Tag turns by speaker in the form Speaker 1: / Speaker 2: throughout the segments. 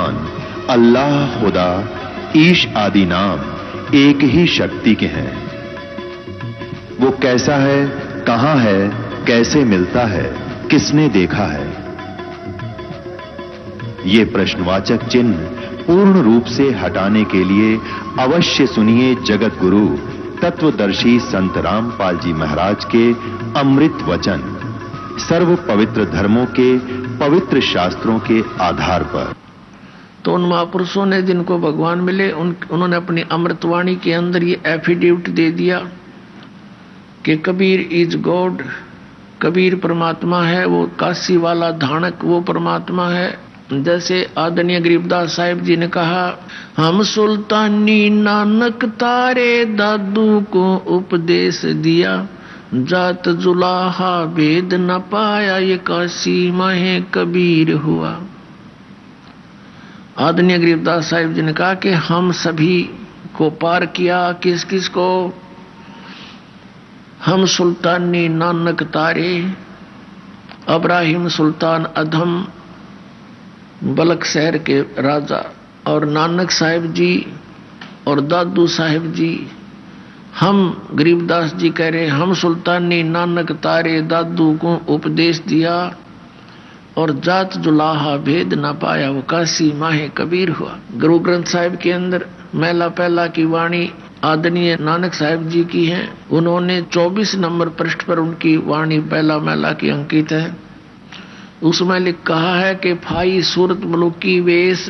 Speaker 1: भगवान अल्लाह, खुदा, ईश आदि नाम एक ही शक्ति के हैं। वो कैसा है, कहां है, कैसे मिलता है, किसने देखा है? ये प्रश्नवाचक चिन्ह पूर्ण रूप से हटाने के लिए अवश्य सुनिए जगत गुरु तत्वदर्शी संत रामपाल जी महाराज के अमृत वचन, सर्व पवित्र धर्मों के पवित्र शास्त्रों के आधार पर।
Speaker 2: तो उन महापुरुषों ने जिनको भगवान मिले उन्होंने अपनी अमृतवाणी के अंदर ये एफिडेविट दे दिया कि कबीर इज गॉड, कबीर परमात्मा है, वो काशी वाला धानक वो परमात्मा है। जैसे आदरणीय गरीबदास साहिब जी ने कहा, हम सुल्तानी नानक तारे दादू को उपदेश दिया, जात जुलाहा भेद न पाया, ये काशी माहे कबीर हुआ। आदरणीय गरीबदास साहिब जी ने कहा कि हम सभी को पार किया, किस किस को? हम सुल्तानी नानक तारे, अब्राहिम सुल्तान अधम बलक शहर के राजा, और नानक साहिब जी और दादू साहिब जी। हम गरीबदास जी कह रहे हम सुल्तानी नानक तारे दादू को उपदेश दिया, और जात जुलाहा भेद ना पाया, वो काशी माहे कबीर हुआ। गुरु ग्रंथ साहिब के अंदर मैला पहला की वाणी आदरणीय नानक साहिब जी की है। उन्होंने 24 नंबर पृष्ठ पर उनकी वाणी पहला मैला की अंकित है। उसमें कहा है कि फाई सूरत मलुकी वेश,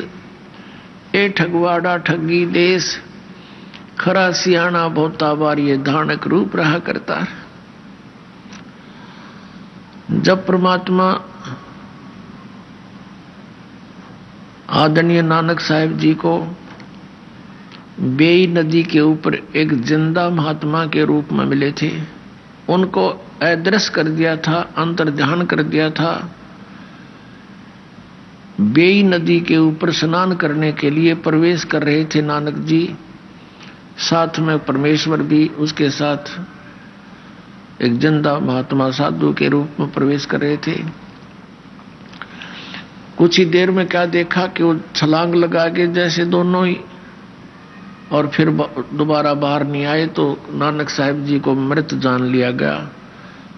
Speaker 2: ए ठगवाड़ा ठगी देश, खरा सियाणा बहुता बार ये धानक रूप रहा करता। जब परमात्मा आदरणीय नानक साहिब जी को बेई नदी के ऊपर एक जिंदा महात्मा के रूप में मिले थे, उनको अदृश्य कर दिया था, अंतर ध्यान कर दिया था। बेई नदी के ऊपर स्नान करने के लिए प्रवेश कर रहे थे नानक जी, साथ में परमेश्वर भी उसके साथ एक जिंदा महात्मा साधु के रूप में प्रवेश कर रहे थे। कुछ ही देर में क्या देखा कि वो छलांग लगा के जैसे दोनों ही, और फिर दोबारा बाहर नहीं आए। तो नानक साहिब जी को मृत जान लिया गया।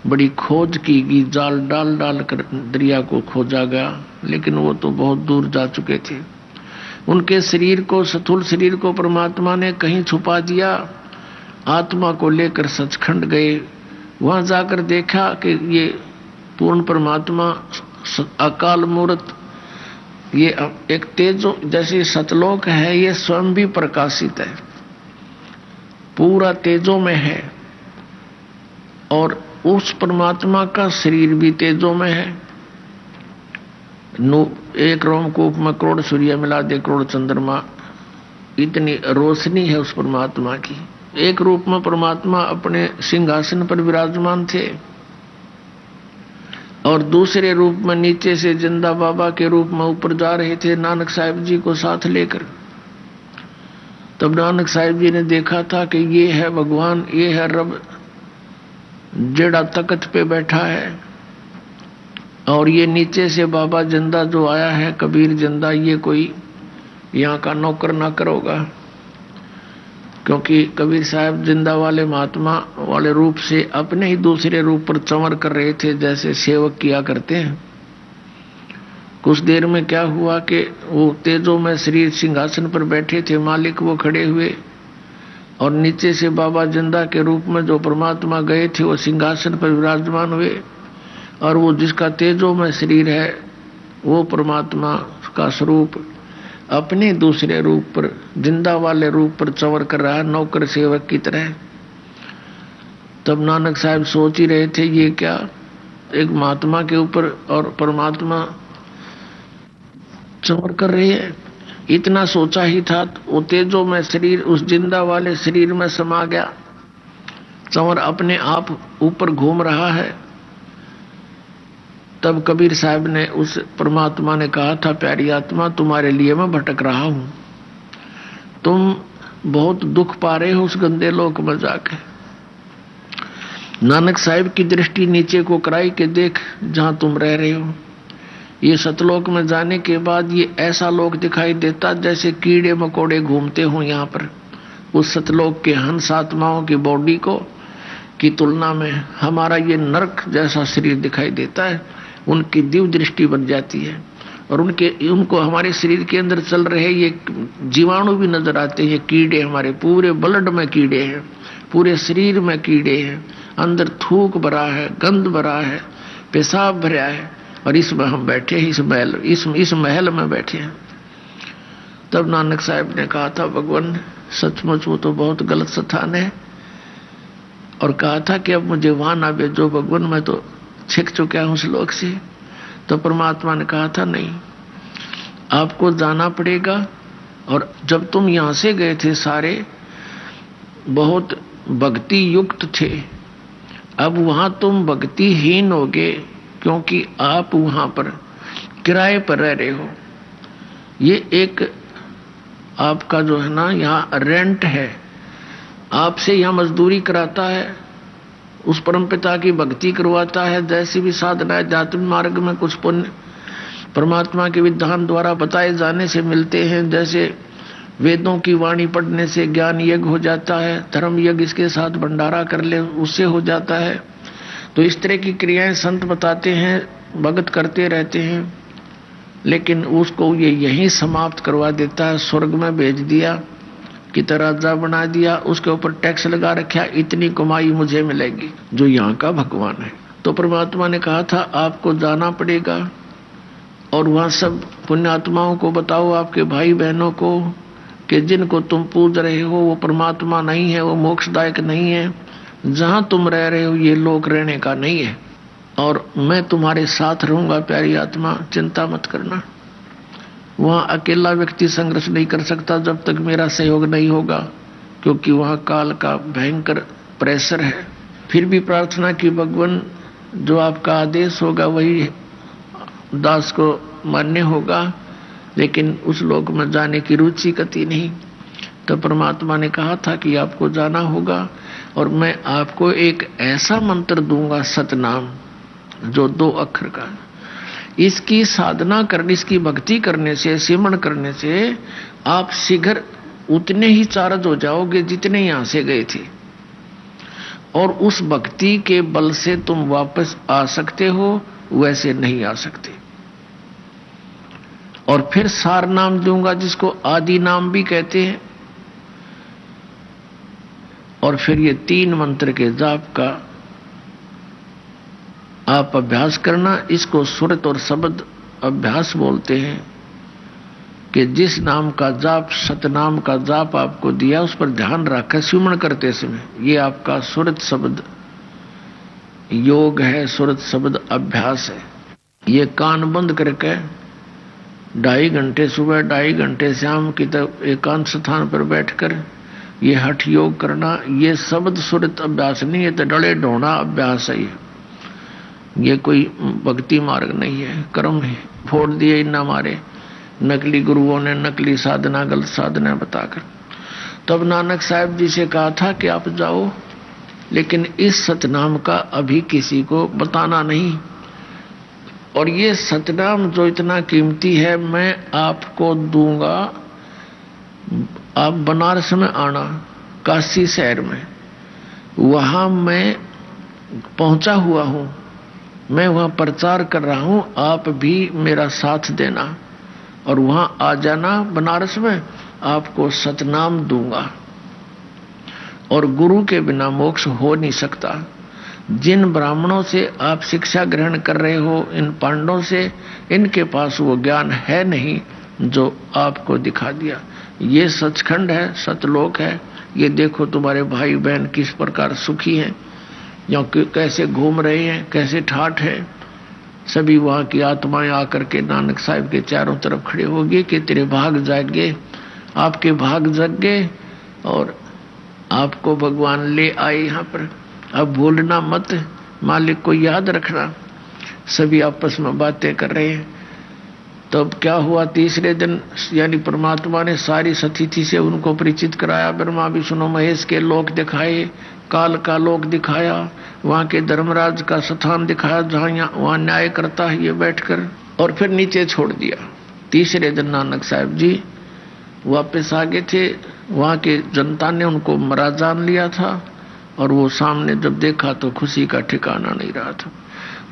Speaker 2: बड़ी खोज की गई, जाल डाल डाल कर दरिया को खोजा गया, लेकिन वो तो बहुत दूर जा चुके थे। उनके शरीर को, स्थूल शरीर को परमात्मा ने कहीं छुपा दिया। आत्मा को लेकर सचखंड गए, वहां जाकर देखा कि ये पूर्ण परमात्मा अकाल मूर्त, ये एक तेजो जैसे सतलोक है, ये स्वयं भी प्रकाशित है, पूरा तेजो में है, और उस परमात्मा का शरीर भी तेजो में है। एक रोमकूप में करोड़ सूर्य मिला दे करोड़ चंद्रमा, इतनी रोशनी है उस परमात्मा की। एक रूप में परमात्मा अपने सिंहासन पर विराजमान थे, और दूसरे रूप में नीचे से जिंदा बाबा के रूप में ऊपर जा रहे थे नानक साहिब जी को साथ लेकर। तब नानक साहिब जी ने देखा था कि ये है भगवान, ये है रब जेड़ा तख्त पे बैठा है, और ये नीचे से बाबा जिंदा जो आया है, कबीर जिंदा, ये कोई यहाँ का नौकर नाकर होगा, क्योंकि कबीर साहब जिंदा वाले महात्मा वाले रूप से अपने ही दूसरे रूप पर चमर कर रहे थे, जैसे सेवक किया करते हैं। कुछ देर में क्या हुआ कि वो तेजो में शरीर सिंहासन पर बैठे थे मालिक, वो खड़े हुए, और नीचे से बाबा जिंदा के रूप में जो परमात्मा गए थे वो सिंहासन पर विराजमान हुए, और वो जिसका तेजो में शरीर है वो परमात्मा का स्वरूप अपने दूसरे रूप पर, जिंदा वाले रूप पर चवर कर रहा है, नौकर सेवक की तरह। तब नानक साहब सोच ही रहे थे ये क्या, एक महात्मा के ऊपर और परमात्मा चवर कर रही है। इतना सोचा ही था, वो तेजो में शरीर उस जिंदा वाले शरीर में समा गया, चवर अपने आप ऊपर घूम रहा है। तब कबीर साहब ने उस परमात्मा ने कहा था, प्यारी आत्मा तुम्हारे लिए मैं भटक रहा हूं, तुम बहुत दुख पा रहे हो उस गंदे लोक में जाके। नानक साहिब की दृष्टि नीचे को कराई के देख जहां तुम रह रहे हो, ये सतलोक में जाने के बाद ये ऐसा लोक दिखाई देता जैसे कीड़े मकोड़े घूमते हों यहाँ पर। उस सतलोक के हंस आत्माओं की बॉडी को की तुलना में हमारा ये नरक जैसा शरीर दिखाई देता है। उनकी दिव्य दृष्टि बन जाती है और उनको हमारे शरीर के अंदर चल रहे ये जीवाणु भी नजर आते हैं। ये कीड़े हमारे पूरे ब्लड में कीड़े हैं, पूरे शरीर में कीड़े हैं, अंदर थूक भरा है, गंध भरा है, पेशाब भरा है और इसमें हम बैठे हैं, इस महल में बैठे हैं। तब नानक साहब ने कहा था भगवान सचमुच वो तो बहुत गलत स्थान है, और कहा था कि अब मुझे वहां ना भेजो भगवान, मैं तो छिक चुका हूं उस लोक से। तो परमात्मा ने कहा था नहीं, आपको जाना पड़ेगा। और जब तुम यहां से गए थे सारे बहुत भक्ति युक्त थे, अब वहां तुम भक्तिहीन होगे क्योंकि आप वहां पर किराए पर रह रहे हो। ये एक आपका जो है ना यहाँ रेंट है, आपसे यहाँ मजदूरी कराता है, उस परमपिता की भक्ति करवाता है। जैसी भी साधना अध्यात्म मार्ग में कुछ पुण्य परमात्मा के विधान द्वारा बताए जाने से मिलते हैं। जैसे वेदों की वाणी पढ़ने से ज्ञान यज्ञ हो जाता है, धर्म यज्ञ इसके साथ भंडारा कर ले उससे हो जाता है। तो इस तरह की क्रियाएं संत बताते हैं, भगत करते रहते हैं, लेकिन उसको ये यहीं समाप्त करवा देता है। स्वर्ग में भेज दिया कि राजा बना दिया, उसके ऊपर टैक्स लगा रखा, इतनी कमाई मुझे मिलेगी, जो यहाँ का भगवान है। तो परमात्मा ने कहा था आपको जाना पड़ेगा और वहाँ सब पुण्यात्माओं को बताओ, आपके भाई बहनों को, कि जिनको तुम पूज रहे हो वो परमात्मा नहीं है, वो मोक्षदायक नहीं है। जहाँ तुम रह रहे हो ये लोक रहने का नहीं है, और मैं तुम्हारे साथ रहूंगा प्यारी आत्मा, चिंता मत करना। वहां अकेला व्यक्ति संघर्ष नहीं कर सकता जब तक मेरा सहयोग नहीं होगा, क्योंकि वहां काल का भयंकर प्रेशर है। फिर भी प्रार्थना की भगवान जो आपका आदेश होगा वही दास को मान्य होगा, लेकिन उस लोक में जाने की रुचि कति नहीं। तो परमात्मा ने कहा था कि आपको जाना होगा और मैं आपको एक ऐसा मंत्र दूंगा सतनाम, जो 2 अक्षर का। इसकी साधना करने, इसकी भक्ति करने से, सिमरण करने से आप शीघ्र उतने ही चार्ज हो जाओगे जितने यहां से गए थे, और उस भक्ति के बल से तुम वापस आ सकते हो, वैसे नहीं आ सकते। और फिर सार नाम दूंगा जिसको आदि नाम भी कहते हैं, और फिर ये 3 मंत्र के जाप का आप अभ्यास करना। इसको सुरत और शब्द अभ्यास बोलते हैं, कि जिस नाम का जाप, सतनाम का जाप आपको दिया उस पर ध्यान रखकर सिमरण करते समय, ये आपका सुरत शब्द योग है, सुरत शब्द अभ्यास है। ये कान बंद करके 2.5 घंटे सुबह, 2.5 घंटे शाम की तब एकांत स्थान पर बैठकर ये हठ योग करना। ये शब्द सुरत अभ्यास नहीं है, तो डले ढोना अभ्यास है। ये कोई भक्ति मार्ग नहीं है, कर्म है। फोड़ दिए इन्ना मारे नकली गुरुओं ने, नकली साधना, गलत साधना बताकर। तब नानक साहब जी से कहा था कि आप जाओ, लेकिन इस सतनाम का अभी किसी को बताना नहीं। और ये सतनाम जो इतना कीमती है मैं आपको दूंगा। आप बनारस में आना, काशी शहर में, वहां मैं पहुंचा हुआ हूं, मैं वहां प्रचार कर रहा हूं, आप भी मेरा साथ देना और वहां आ जाना बनारस में, आपको सतनाम दूंगा। और गुरु के बिना मोक्ष हो नहीं सकता। जिन ब्राह्मणों से आप शिक्षा ग्रहण कर रहे हो, इन पांडवों से, इनके पास वो ज्ञान है नहीं जो आपको दिखा दिया। ये सचखंड है, सतलोक है। ये देखो तुम्हारे भाई बहन किस प्रकार सुखी हैं, या कैसे घूम रहे हैं, कैसे ठाठ है। सभी वहां की आत्माएं आकर के नानक साहब के चारों तरफ खड़े होगी कि तेरे भाग जागे, आपके भाग जग गए और आपको भगवान ले आए यहाँ पर। अब भूलना मत, मालिक को याद रखना। सभी आपस में बातें कर रहे हैं। तब क्या हुआ, तीसरे दिन यानी परमात्मा ने सारी सतिथि से उनको परिचित कराया। ब्रह्मा विष्णु महेश के लोक दिखाए, काल का लोक दिखाया, वहां के धर्मराज का स्थान दिखाया जहां वहां न्याय करता है ये बैठकर। और फिर नीचे छोड़ दिया। तीसरे दिन नानक साहब जी वापस आ गए थे। वहां के जनता ने उनको मरा जान लिया था और वो सामने जब देखा तो खुशी का ठिकाना नहीं रहा था।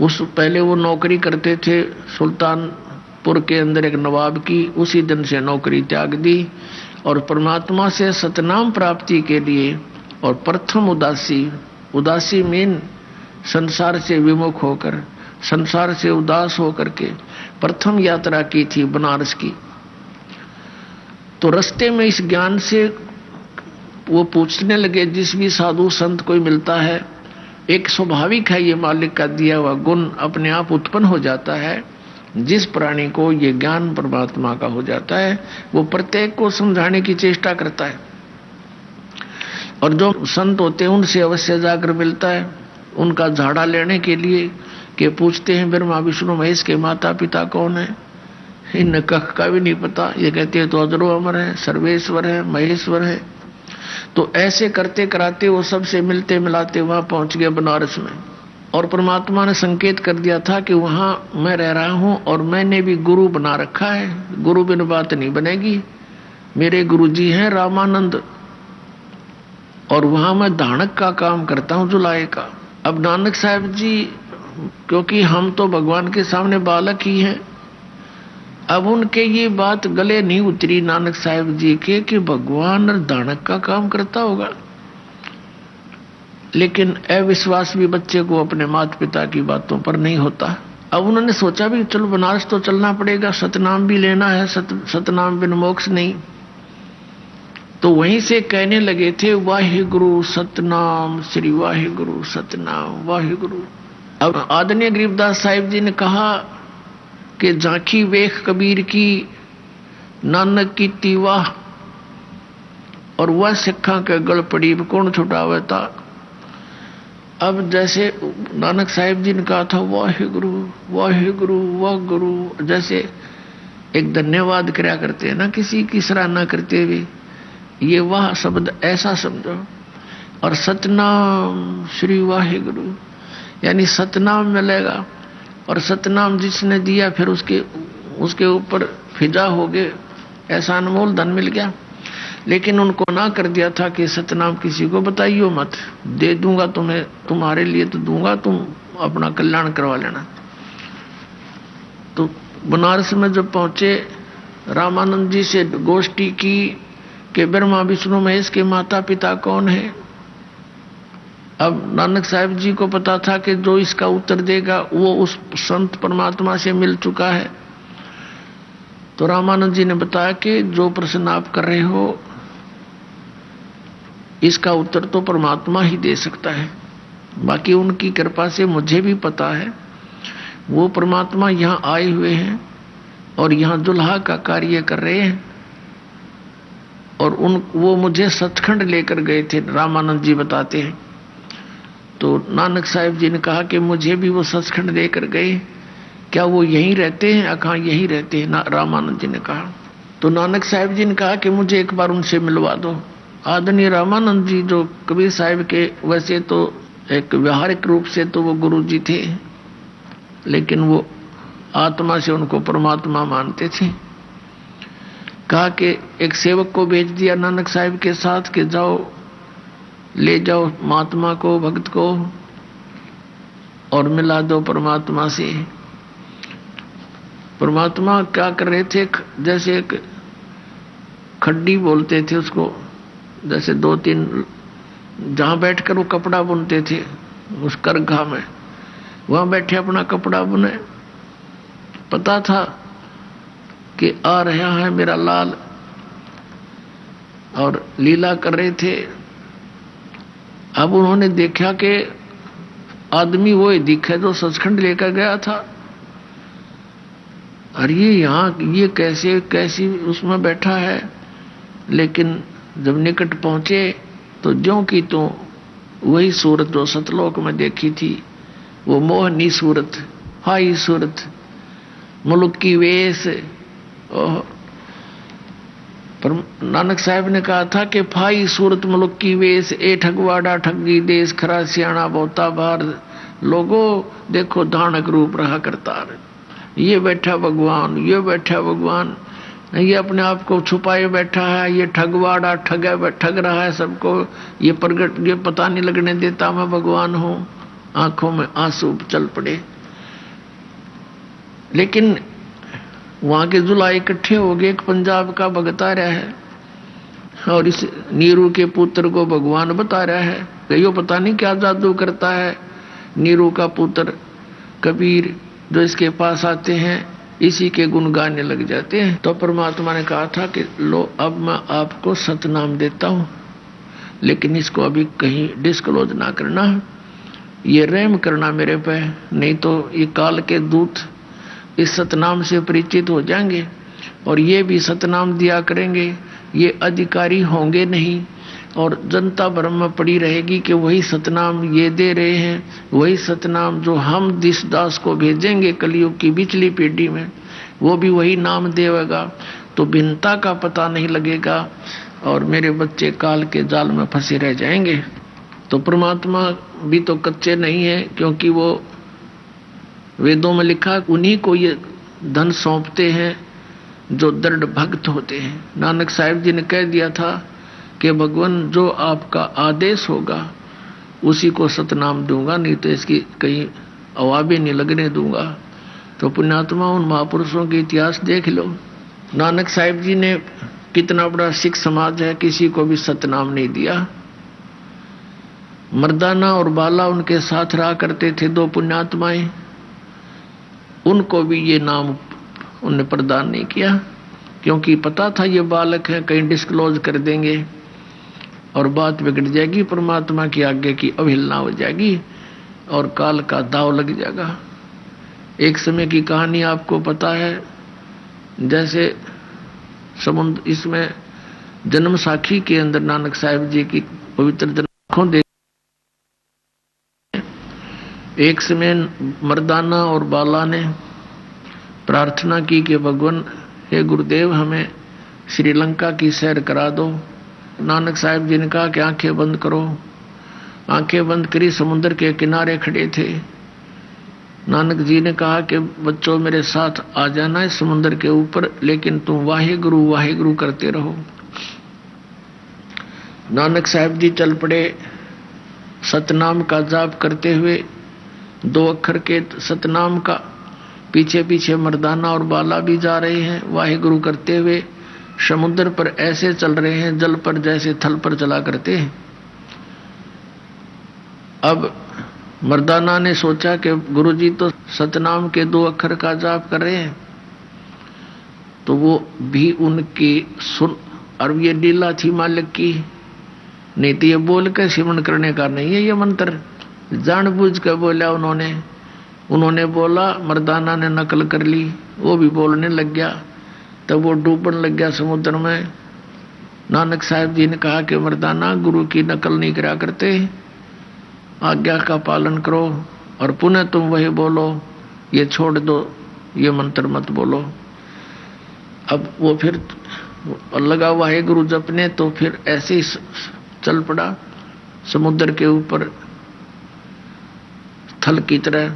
Speaker 2: उस पहले वो नौकरी करते थे सुल्तानपुर के अंदर एक नवाब की, उसी दिन से नौकरी त्याग दी और परमात्मा से सतनाम प्राप्ति के लिए और प्रथम उदासी मीन संसार से विमुख होकर, संसार से उदास होकर के प्रथम यात्रा की थी बनारस की। तो रास्ते में इस ज्ञान से वो पूछने लगे, जिस भी साधु संत कोई मिलता है, एक स्वाभाविक है ये मालिक का दिया हुआ गुण अपने आप उत्पन्न हो जाता है। जिस प्राणी को ये ज्ञान परमात्मा का हो जाता है वो प्रत्येक को समझाने की चेष्टा करता है और जो संत होते हैं उनसे अवश्य जाकर मिलता है। उनका झाड़ा लेने के लिए के पूछते हैं ब्रह्मा विष्णु महेश के माता पिता कौन है, इन कख का भी नहीं पता। ये कहते हैं तो अजरो अमर है, सर्वेश्वर है, महेश्वर है। तो ऐसे करते कराते वो सबसे मिलते मिलाते वहां पहुंच गए बनारस में और परमात्मा ने संकेत कर दिया था कि वहां मैं रह रहा हूं और मैंने भी गुरु बना रखा है, गुरु बिन बात नहीं बनेगी। मेरे गुरु जी हैं रामानंद और वहां मैं धानक का काम करता हूं, जुलाई का। अब नानक साहब जी, क्योंकि हम तो भगवान के सामने बालक ही हैं, अब उनके ये बात गले नहीं उतरी नानक साहब जी के कि भगवान दानक का काम करता होगा। लेकिन अविश्वास भी बच्चे को अपने माता पिता की बातों पर नहीं होता। अब उन्होंने सोचा भी चलो बनारस तो चलना पड़ेगा, सतनाम भी लेना है, सतनाम बिन मोक्ष नहीं। तो वहीं से कहने लगे थे वाहिगुरु सतनाम, श्री वाहिगुरु सतनाम वाहिगुरु। अब आदरणीय गरीबदास साहिब जी ने कहा कि झांकी वेख कबीर की, नानक की तीवाह और वह सिखा के गल पड़ी कौन छुटावे था। अब जैसे नानक साहिब जी ने कहा था वाहिगुरु वाहिगुरु वाह गुरु, जैसे एक धन्यवाद किया करते हैं ना किसी की सराहना करते हुए, ये वाह शब्द ऐसा समझो। और सतनाम श्री वाहिगुरु यानी सतनाम मिलेगा और सतनाम जिसने दिया फिर उसके ऊपर फिजा हो गए, ऐसा अनमोल धन मिल गया। लेकिन उनको ना कर दिया था कि सतनाम किसी को बताइयो मत, दे दूंगा तुम्हें, तुम्हारे लिए तो दूंगा, तुम अपना कल्याण करवा लेना। तो बनारस में जब पहुंचे रामानंद जी से गोष्ठी की कि ब्रह्मा विष्णु महेश के माता पिता कौन है। अब नानक साहब जी को पता था कि जो इसका उत्तर देगा वो उस संत परमात्मा से मिल चुका है। तो रामानंद जी ने बताया कि जो प्रश्न आप कर रहे हो इसका उत्तर तो परमात्मा ही दे सकता है, बाकी उनकी कृपा से मुझे भी पता है वो परमात्मा यहाँ आए हुए हैं और यहाँ दुल्हा का कार्य कर रहे हैं। और वो मुझे सचखंड लेकर गए थे, रामानंद जी बताते हैं। तो नानक साहब जी ने कहा कि मुझे भी वो सचखंड लेकर गए, क्या वो यहीं रहते हैं? कहा यहीं रहते हैं, रामानंद जी ने कहा। तो नानक साहब जी ने कहा कि मुझे एक बार उनसे मिलवा दो। आदरणीय रामानंद जी जो कबीर साहब के वैसे तो एक व्यवहारिक रूप से तो वो गुरु जी थे, लेकिन वो आत्मा से उनको परमात्मा मानते थे। कहा कि एक सेवक को भेज दिया नानक साहब के साथ कि जाओ ले जाओ महात्मा को, भक्त को, और मिला दो परमात्मा से। परमात्मा क्या कर रहे थे, जैसे एक खड्डी बोलते थे उसको, जैसे 2-3 जहां बैठकर वो कपड़ा बुनते थे उस करघा में, वहां बैठे अपना कपड़ा बुने। पता था कि आ रहा है मेरा लाल, और लीला कर रहे थे। अब उन्होंने देखा कि आदमी वो ही दिखे जो सचखंड लेकर गया था। और ये यहाँ ये कैसी उसमें बैठा है। लेकिन जब निकट पहुंचे तो ज्यों की तो वही सूरत जो सतलोक में देखी थी, वो मोहनी सूरत, हाई सूरत, मुल्क की वेश। पर नानक साहब ने कहा था कि फाई सूरत मुल्क की वेश, ए ठगवाड़ा ठगी देश, खरा सियाणा बहुता बार, लोगो देखो धानक रूप रहा करतार। ये बैठा भगवान, ये बैठा भगवान, ये अपने आप को छुपाए बैठा है, ये ठगवाड़ा ठग रहा है सबको, ये प्रगट, ये पता नहीं लगने देता मैं भगवान हूं। आंखों में आंसू चल पड़े। लेकिन वहां के जुला इकट्ठे हो गए। एक पंजाब का भगत आ रहा है और इस नीरू के पुत्र को भगवान बता रहा है कि यो पता नहीं क्या जादू करता है। नीरू का पुत्र कबीर जो इसके पास आते हैं इसी के गुण गाने लग जाते हैं। तो परमात्मा ने कहा था कि लो अब मैं आपको सतनाम देता हूं, लेकिन इसको अभी कहीं डिस्क्लोज ना करना, ये रहम करना मेरे पे, नहीं तो ये काल के दूत इस सतनाम से परिचित हो जाएंगे और ये भी सतनाम दिया करेंगे। ये अधिकारी होंगे नहीं और जनता भ्रम में पड़ी रहेगी कि वही सतनाम ये दे रहे हैं, वही सतनाम जो हम दिस दास को भेजेंगे कलयुग की बिचली पीढ़ी में, वो भी वही नाम देगा। तो भिन्नता का पता नहीं लगेगा और मेरे बच्चे काल के जाल में फंसे रह जाएंगे। तो परमात्मा भी तो कच्चे नहीं है, क्योंकि वो वेदों में लिखा उन्हीं को ये धन सौंपते हैं जो दृढ़ भक्त होते हैं। नानक साहिब जी ने कह दिया था कि भगवान जो आपका आदेश होगा उसी को सतनाम दूंगा, नहीं तो इसकी कहीं अवाबे नहीं लगने दूंगा। तो पुण्यात्मा उन महापुरुषों के इतिहास देख लो। नानक साहिब जी ने कितना बड़ा सिख समाज है, किसी को भी सतनाम नहीं दिया। मर्दाना और बाला उनके साथ रहा करते थे, दो पुण्यात्माएं, उनको भी ये नाम उन्होंने प्रदान नहीं किया, क्योंकि पता था ये बालक है, कहीं डिस्क्लोज कर देंगे और बात बिगड़ जाएगी, परमात्मा की आज्ञा की अवहेलना हो जाएगी और काल का दाव लग जाएगा। एक समय की कहानी आपको पता है, जैसे समुद्र, इसमें जन्म साखी के अंदर नानक साहिब जी की पवित्र जन्म देख, एक समय मर्दाना और बाला ने प्रार्थना की कि भगवान हे गुरुदेव हमें श्रीलंका की सैर करा दो। नानक साहिब जी ने कहा कि आंखें बंद करो। आंखें बंद करी, समुद्र के किनारे खड़े थे। नानक जी ने कहा कि बच्चों मेरे साथ आ जाना है समुद्र के ऊपर, लेकिन तुम वाहेगुरु करते रहो। नानक साहिब जी चल पड़े सतनाम का जाप करते हुए, 2 अक्षर के सतनाम का। पीछे पीछे मर्दाना और बाला भी जा रहे हैं वाहेगुरु करते हुए। समुद्र पर ऐसे चल रहे हैं जल पर जैसे थल पर चला करते हैं। अब मर्दाना ने सोचा कि गुरुजी तो सतनाम के 2 अक्षर का जाप कर रहे हैं, तो वो भी उनकी सुन, और ये लीला थी मालिक की, नहीं तो ये बोल के सिमरन करने का नहीं है ये मंत्र, जानबूझ कर बोला उन्होंने बोला, मर्दाना ने नकल कर ली, वो भी बोलने लग गया, तब वो डूबने लग गया समुद्र में। नानक साहिब जी ने कहा कि मर्दाना गुरु की नकल नहीं करा करते, आज्ञा का पालन करो और पुनः तुम वही बोलो, ये छोड़ दो, ये मंत्र मत बोलो। अब वो फिर लगा वाहे गुरु जपने, तो फिर ऐसे ही चल पड़ा समुद्र के ऊपर थल की तरह।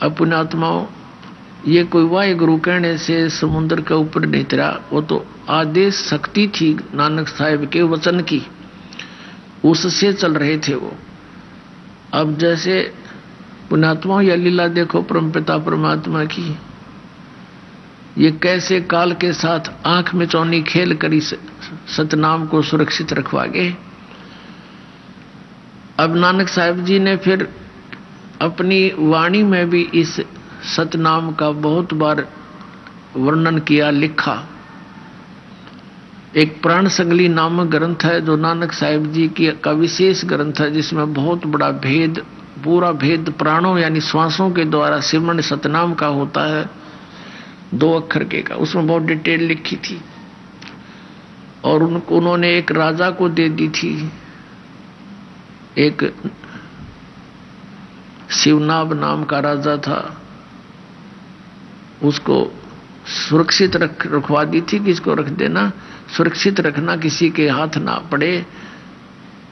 Speaker 2: अब पुण्यात्माओं, ये कोई वाहेगुरु कहने से समुद्र के ऊपर नहीं तरा, वो तो आदेश शक्ति थी नानक साहिब के वचन की, उससे चल रहे थे वो। अब जैसे पुण्यात्माओं यह लीला देखो परमपिता परमात्मा की, ये कैसे काल के साथ आंख में चौनी खेल कर इस सतनाम को सुरक्षित रखवा गए। अब नानक साहिब जी ने फिर अपनी वाणी में भी इस सतनाम का बहुत बार वर्णन किया, लिखा। एक प्राण संगली नामक ग्रंथ है जो नानक साहिब जी की का विशेष ग्रंथ है, जिसमें बहुत बड़ा भेद, पूरा भेद प्राणों यानी श्वासों के द्वारा सिमरन सतनाम का होता है, 2 अक्षर के का, उसमें बहुत डिटेल लिखी थी। और उन्होंने एक राजा को दे दी थी, एक शिवनाभ नाम का राजा था, उसको सुरक्षित रखवा दी थी कि इसको रख देना, सुरक्षित रखना, किसी के हाथ ना पड़े,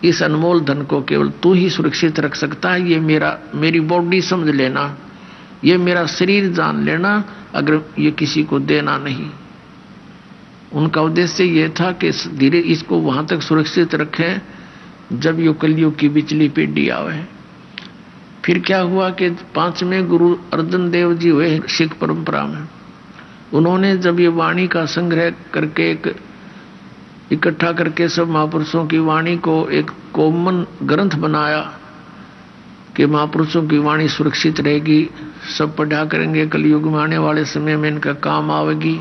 Speaker 2: इस अनमोल धन को केवल तू ही सुरक्षित रख सकता है, ये मेरी बॉडी समझ लेना, ये मेरा शरीर जान लेना अगर ये किसी को देना नहीं। उनका उद्देश्य ये था कि धीरे इसको वहां तक सुरक्षित रखें जब यो कलयुग की बिचली पीढ़ी आवे। फिर क्या हुआ कि 5वें गुरु अर्जन देव जी हुए सिख परंपरा में। उन्होंने जब ये वाणी का संग्रह करके एक इकट्ठा करके सब महापुरुषों की वाणी को एक कॉमन ग्रंथ बनाया कि महापुरुषों की वाणी सुरक्षित रहेगी, सब पढ़ा करेंगे, कलयुग में आने वाले समय में इनका काम आवेगी।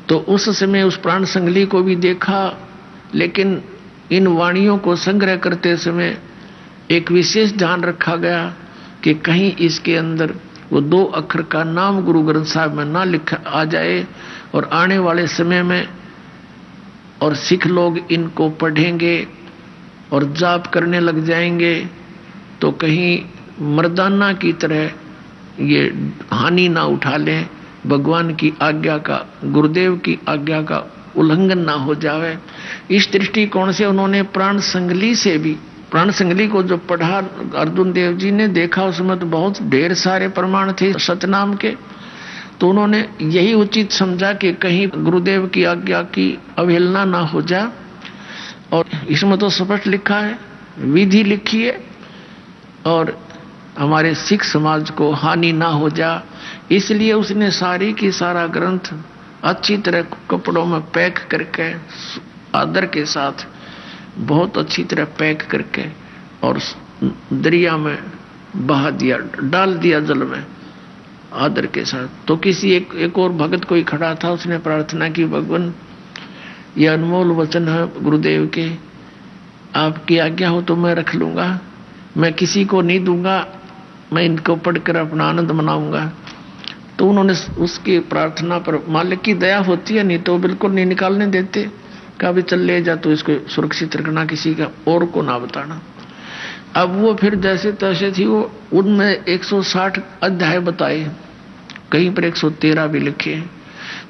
Speaker 2: तो उस समय उस प्राण संगली को भी देखा, लेकिन इन वाणियों को संग्रह करते समय एक विशेष ध्यान रखा गया कि कहीं इसके अंदर वो 2 अक्षर का नाम गुरु ग्रंथ साहिब में ना लिखा आ जाए, और आने वाले समय में और सिख लोग इनको पढ़ेंगे और जाप करने लग जाएंगे तो कहीं मर्दाना की तरह ये हानि ना उठा लें, भगवान की आज्ञा का, गुरुदेव की आज्ञा का उल्लंघन ना हो जावे। इस दृष्टिकोण से उन्होंने प्राण संगली से भी, प्राण संगली को जो पढ़ा अर्जुन देव जी ने देखा उसमें तो बहुत ढेर सारे प्रमाण थे सतनाम के। तो उन्होंने यही उचित समझा कि कहीं गुरुदेव की आज्ञा की अवहेलना ना हो जाए, और इसमें तो स्पष्ट लिखा है, विधि लिखी है, और हमारे सिख समाज को हानि ना हो जा, इसलिए उसने सारी की सारा ग्रंथ अच्छी तरह कपड़ों में पैक करके आदर के साथ बहुत अच्छी तरह पैक करके और दरिया में बहा दिया, डाल दिया जल में आदर के साथ। तो किसी एक और भगत कोई खड़ा था, उसने प्रार्थना की, भगवान ये अनमोल वचन है गुरुदेव के, आपकी आज्ञा हो तो मैं रख लूंगा, मैं किसी को नहीं दूंगा, मैं इनको पढ़कर अपना आनंद मनाऊंगा। तो उन्होंने उसकी प्रार्थना पर, मालिक की दया होती है, नहीं तो बिल्कुल नहीं निकालने देते, कहा भी चल ले जा, तो इसको सुरक्षित रखना, किसी का और को ना बताना। अब वो फिर जैसे तैसे थी वो, उनमें 160 अध्याय बताए, कहीं पर 113 भी लिखे हैं।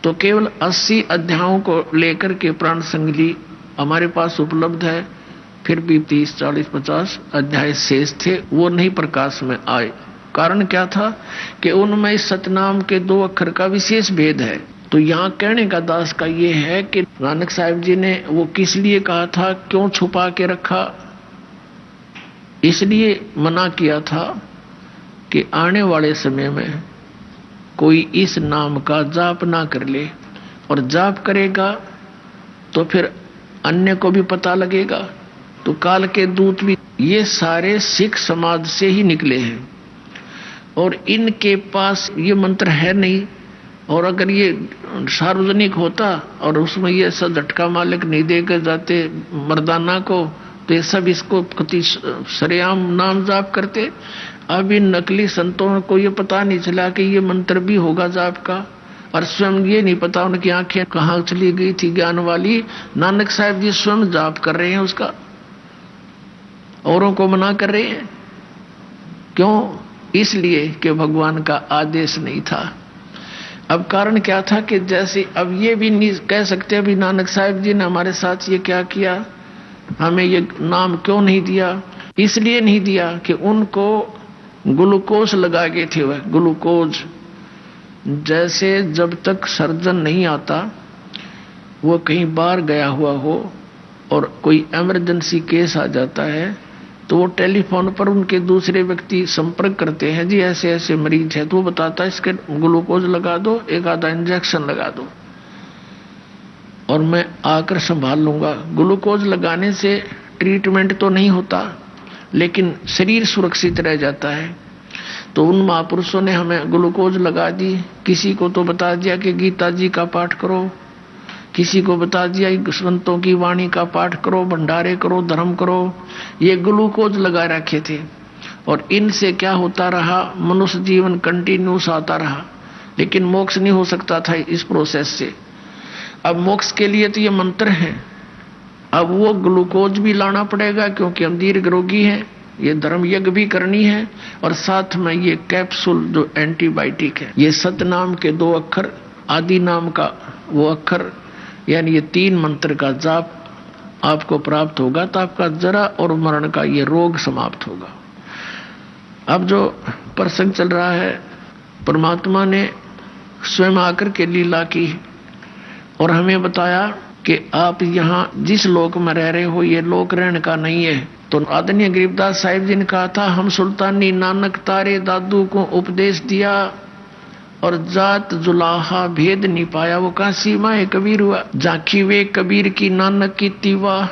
Speaker 2: तो केवल 80 अध्यायों को लेकर के प्राण संगली हमारे पास उपलब्ध है। फिर भी 30, 40, 50 अध्याय शेष थे, वो नहीं प्रकाश में आए। कारण क्या था कि उनमें इस सतनाम के 2 अक्षर का विशेष भेद है। तो यहाँ कहने का दास का ये है कि नानक साहिब जी ने वो किस लिए कहा था, क्यों छुपा के रखा, इसलिए मना किया था कि आने वाले समय में कोई इस नाम का जाप ना कर ले, और जाप करेगा तो फिर अन्य को भी पता लगेगा। तो काल के दूत भी ये सारे सिख समाज से ही निकले हैं, और इनके पास ये मंत्र है नहीं, और अगर ये सार्वजनिक होता और उसमें ये सब झटका मालिक नहीं देकर जाते मर्दाना को, तो ये सब इसको कति सरेआम नाम जाप करते। अब इन नकली संतों को ये पता नहीं चला कि ये मंत्र भी होगा जाप का, और स्वयं ये नहीं पता उनकी आंखें कहाँ चली गई थी ज्ञान वाली। नानक साहिब जी स्वयं जाप कर रहे हैं उसका, औरों को मना कर रहे हैं। क्यों? इसलिए कि भगवान का आदेश नहीं था। अब कारण क्या था कि जैसे अब ये भी नहीं कह सकते अभी नानक साहिब जी ने हमारे साथ ये क्या किया, हमें ये नाम क्यों नहीं दिया। इसलिए नहीं दिया कि उनको ग्लूकोज लगा गए थे। वह ग्लूकोज जैसे जब तक सर्जन नहीं आता, वो कहीं बाहर गया हुआ हो और कोई इमरजेंसी केस आ जाता है, तो वो टेलीफोन पर उनके दूसरे व्यक्ति संपर्क करते हैं, जी ऐसे ऐसे मरीज है, तो वो बताता है इसके ग्लूकोज लगा दो, एक आधा इंजेक्शन लगा दो और मैं आकर संभाल लूंगा। ग्लूकोज लगाने से ट्रीटमेंट तो नहीं होता, लेकिन शरीर सुरक्षित रह जाता है। तो उन महापुरुषों ने हमें ग्लूकोज लगा दी। किसी को तो बता दिया कि गीता जी का पाठ करो, किसी को बता दिया संतों की वाणी का पाठ करो, भंडारे करो, धर्म करो। ये ग्लूकोज लगा रखे थे, और इनसे क्या होता रहा, मनुष्य जीवन कंटिन्यूस आता रहा, लेकिन मोक्ष नहीं हो सकता था इस प्रोसेस से। अब मोक्ष के लिए तो ये मंत्र है, अब वो ग्लूकोज भी लाना पड़ेगा क्योंकि हम दीर्घ रोगी हैं, ये धर्म यज्ञ भी करनी है, और साथ में ये कैप्सूल जो एंटीबायोटिक है, ये सतनाम के 2 अक्षर, आदि नाम का वो अक्षर, यानी ये 3 मंत्र का जाप आपको प्राप्त होगा, तो आपका जरा और मरण का ये रोग समाप्त होगा। अब जो प्रसंग चल रहा है, परमात्मा ने स्वयं आकर के लीला की और हमें बताया कि आप यहाँ जिस लोक में रह रहे हो ये लोक रहने का नहीं है। तो आदरणीय गरीबदास साहिब जी ने कहा था, हम सुल्तानी नानक तारे दादू को उपदेश दिया और जात जुलाहा भेद नहीं पाया। वो कहा सीमा है कबीर हुआ, झांकी वे कबीर की नानक की तीवा,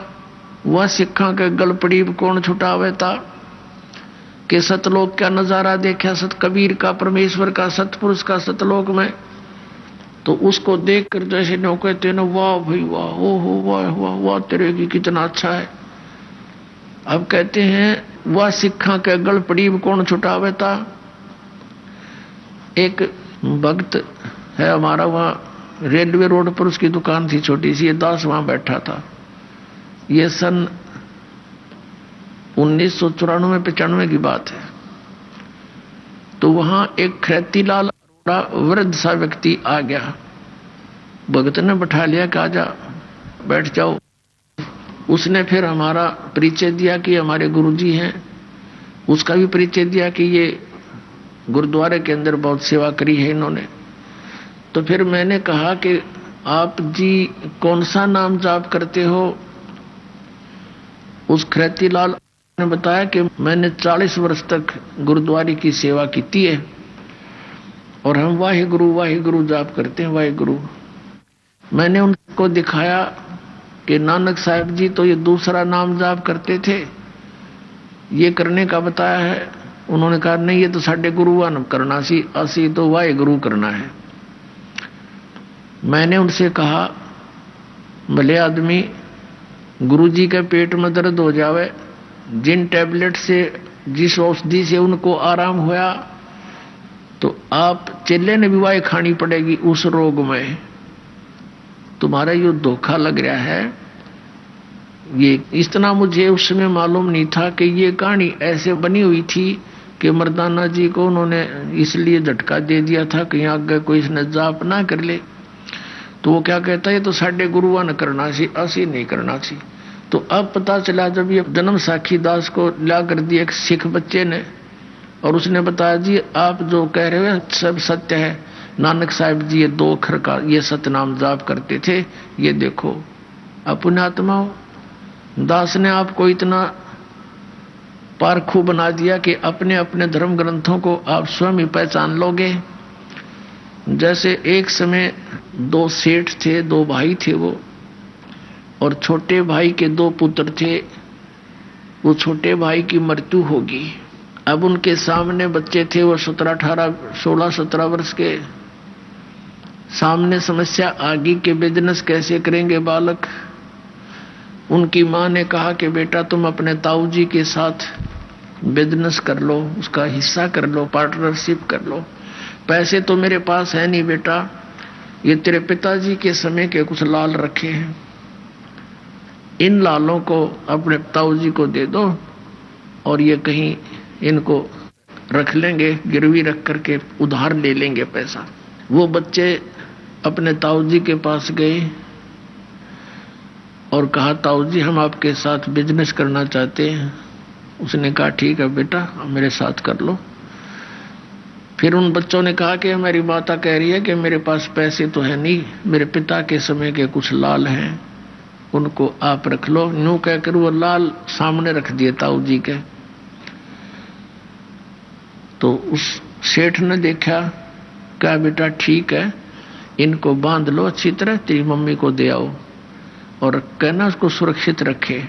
Speaker 2: वह सिखा के गलपड़ी कौन छुटावे था। के सतलोक का नजारा देखा, सत कबीर का, परमेश्वर का, सतपुरुष का सतलोक में। तो उसको देख कर जैसे नो कहते ना, वाह भाई वाह, ओ हो वाह वाह वाह तेरे की कितना अच्छा है। अब कहते हैं वह सिखा के गल पड़ी कौन छुटावे था। एक भक्त है हमारा, वहां रेलवे रोड पर उसकी दुकान थी छोटी सी, ये दास वहां बैठा था। ये सन 1994-95 की बात है। तो वहां एक खैतीलाल वृद्ध सा व्यक्ति आ गया, भगत ने बैठा लिया, कहा जा बैठ जाओ। उसने फिर हमारा परिचय दिया कि हमारे गुरुजी हैं, उसका भी परिचय दिया कि ये गुरुद्वारे के अंदर बहुत सेवा करी है इन्होंने। तो फिर मैंने कहा कि आप जी कौन सा नाम जाप करते हो। उस खैतीलाल ने बताया कि मैंने 40 वर्ष तक गुरुद्वारे की सेवा की है और हम वाहिगुरु जाप करते हैं, वाहिगुरु। मैंने उनको दिखाया कि नानक साहब जी तो ये दूसरा नाम जाप करते थे, ये करने का बताया है। उन्होंने कहा नहीं, ये तो साढ़े गुरुआन करना सी, असी तो वाहिगुरु करना है। मैंने उनसे कहा, भले आदमी गुरु जी के पेट में दर्द हो जावे, जिन टैबलेट से, जिस औषधि से उनको आराम हुआ, तो आप चेले ने भी वाई खानी पड़ेगी उस रोग में। तुम्हारा ये धोखा लग रहा है। ये इतना मुझे उस समय मालूम नहीं था कि ये कहानी ऐसे बनी हुई थी कि मर्दाना जी को उन्होंने इसलिए झटका दे दिया था कि आगे कोई इसने जाप ना कर ले। तो वो क्या कहता है, ये तो साढ़े गुरुआ ने करना सी, असी नहीं करना सी। तो अब पता चला जब ये जन्म साखी दास को ला कर दिया एक सिख बच्चे ने, और उसने बताया जी आप जो कह रहे हो सब सत्य है, नानक साहिब जी ये 2 अक्षर का ये सतनाम जाप करते थे, ये देखो। अपने आत्मा दास ने आपको इतना पारखू बना दिया कि अपने अपने धर्म ग्रंथों को आप स्वयं ही पहचान लोगे। जैसे एक समय 2 सेठ थे, 2 भाई थे वो, और छोटे भाई के 2 पुत्र थे। वो छोटे भाई की मृत्यु होगी। अब उनके सामने बच्चे थे, वो 16-17 वर्ष के। सामने समस्या आगे के बिजनेस कैसे करेंगे बालक। उनकी मां ने कहा कि बेटा तुम अपने ताऊ जी के साथ बिजनेस कर लो, उसका हिस्सा कर लो, पार्टनरशिप कर लो। पैसे तो मेरे पास है नहीं बेटा, ये तेरे पिताजी के समय के कुछ लाल रखे हैं, इन लालों को अपने ताऊ जी को दे दो और ये कहीं इनको रख लेंगे, गिरवी रख करके उधार ले लेंगे पैसा। वो बच्चे अपने ताऊ जी के पास गए और कहा ताऊ जी हम आपके साथ बिजनेस करना चाहते हैं। उसने कहा ठीक है बेटा मेरे साथ कर लो। फिर उन बच्चों ने कहा कि हमारी माता कह रही है कि मेरे पास पैसे तो है नहीं, मेरे पिता के समय के कुछ लाल हैं, उनको आप रख लो। यूं कहकर वो लाल सामने रख दिए ताऊ जी के। तो उस सेठ ने देखा, कहा बेटा ठीक है, इनको बांध लो अच्छी तरह, तेरी मम्मी को दे आओ और कहना उसको सुरक्षित रखे,